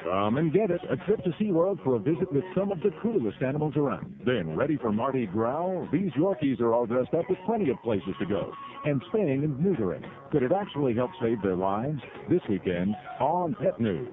Come and get it. A trip to SeaWorld for a visit with some of the coolest animals around. Then, ready for Mardi Gras? These Yorkies are all dressed up with plenty of places to go. And spaying and neutering. Could it actually help save their lives? This weekend on Pet News.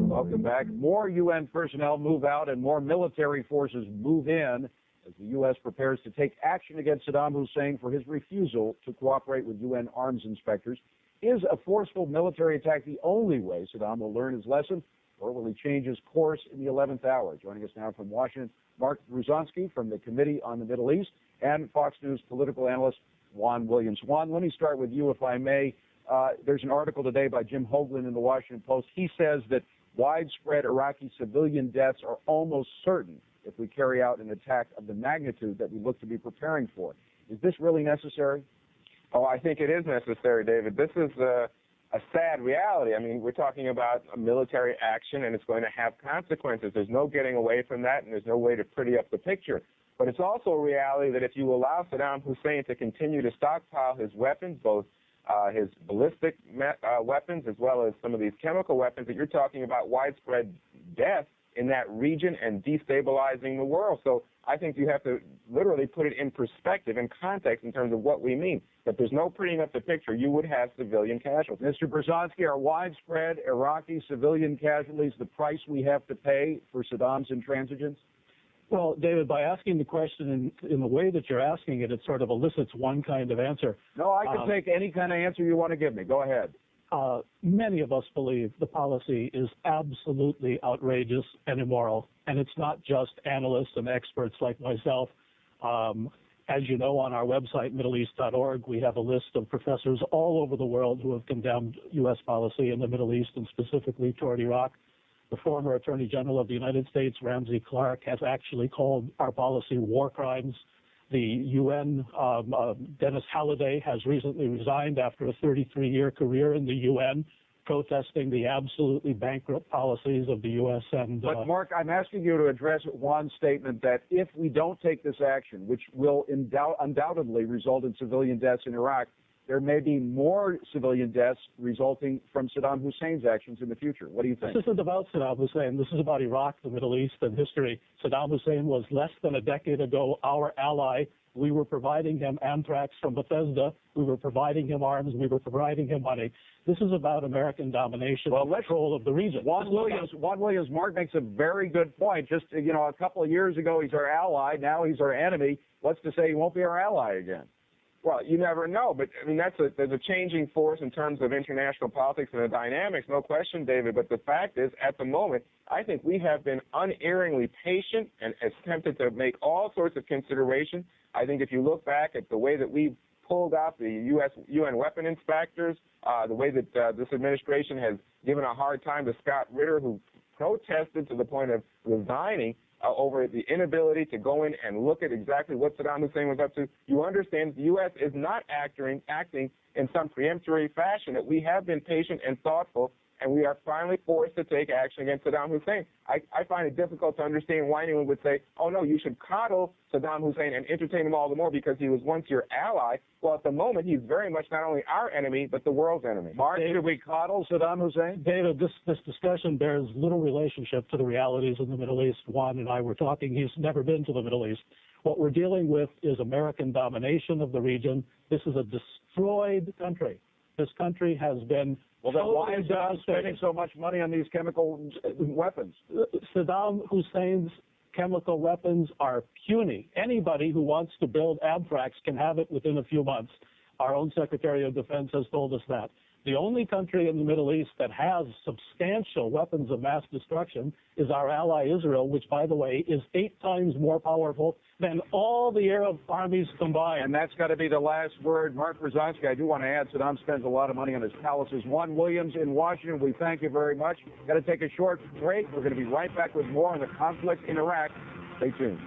Welcome back. More UN personnel move out and more military forces move in as the U.S. prepares to take action against Saddam Hussein for his refusal to cooperate with UN arms inspectors. Is a forceful military attack the only way Saddam will learn his lesson, or will he change his course in the 11th hour? Joining us now from Washington, Mark Bruzonsky from the Committee on the Middle East and Fox News political analyst Juan Williams. Juan, let me start with you, if I may. There's an article today by Jim Hoagland in the Washington Post. He says that widespread Iraqi civilian deaths are almost certain if we carry out an attack of the magnitude that we look to be preparing for. Is this really necessary? Oh, I think it is necessary, David. This is a sad reality. I mean, we're talking about a military action, and it's going to have consequences. There's no getting away from that, and there's no way to pretty up the picture. But it's also a reality that if you allow Saddam Hussein to continue to stockpile his weapons, both his ballistic weapons as well as some of these chemical weapons, that you're talking about widespread death in that region and destabilizing the world. So I think you have to literally put it in perspective and context in terms of what we mean. If there's no prettying up the picture, you would have civilian casualties. Mr. Bruzonsky, are widespread Iraqi civilian casualties the price we have to pay for Saddam's intransigence? Well, David, by asking the question in the way that you're asking it, it sort of elicits one kind of answer. No, I can take any kind of answer you want to give me. Go ahead. Many of us believe the policy is absolutely outrageous and immoral, and it's not just analysts and experts like myself. As you know, on our website, MiddleEast.org, we have a list of professors all over the world who have condemned U.S. policy in the Middle East and specifically toward Iraq. The former Attorney General of the United States, Ramsey Clark, has actually called our policy war crimes. The UN, Dennis Halliday, has recently resigned after a 33-year career in the UN, protesting the absolutely bankrupt policies of the U.S. But, Mark, I'm asking you to address one statement that if we don't take this action, which will undoubtedly result in civilian deaths in Iraq, there may be more civilian deaths resulting from Saddam Hussein's actions in the future. What do you think? This isn't about Saddam Hussein. This is about Iraq, the Middle East, and history. Saddam Hussein was less than a decade ago our ally. We were providing him anthrax from Bethesda. We were providing him arms. We were providing him money. This is about American domination and control of the region. Juan Williams, Mark makes a very good point. Just, a couple of years ago, he's our ally. Now he's our enemy. What's to say he won't be our ally again? Well, you never know, but I mean there's a changing force in terms of international politics and the dynamics, no question, David. But the fact is, at the moment, I think we have been unerringly patient and attempted to make all sorts of considerations. I think if you look back at the way that we pulled out the UN weapon inspectors, the way that this administration has given a hard time to Scott Ritter, who protested to the point of resigning over the inability to go in and look at exactly what Saddam Hussein was up to, you understand the U.S. is not acting in some preemptory fashion, that we have been patient and thoughtful, and we are finally forced to take action against Saddam Hussein. I find it difficult to understand why anyone would say, oh, no, you should coddle Saddam Hussein and entertain him all the more because he was once your ally. Well, at the moment, he's very much not only our enemy, but the world's enemy. Mark, should we coddle Saddam Hussein? David, this discussion bears little relationship to the realities in the Middle East. Juan and I were talking. He's never been to the Middle East. What we're dealing with is American domination of the region. This is a destroyed country. This country has been... Well, then why is Saddam spending so much money on these chemical weapons? Saddam Hussein's chemical weapons are puny. Anybody who wants to build anthrax can have it within a few months. Our own Secretary of Defense has told us that. The only country in the Middle East that has substantial weapons of mass destruction is our ally Israel, which, by the way, is 8 times more powerful than all the Arab armies combined. And that's got to be the last word. Mark Bruzonsky, I do want to add, Saddam spends a lot of money on his palaces. Juan Williams in Washington, we thank you very much. Got to take a short break. We're going to be right back with more on the conflict in Iraq. Stay tuned.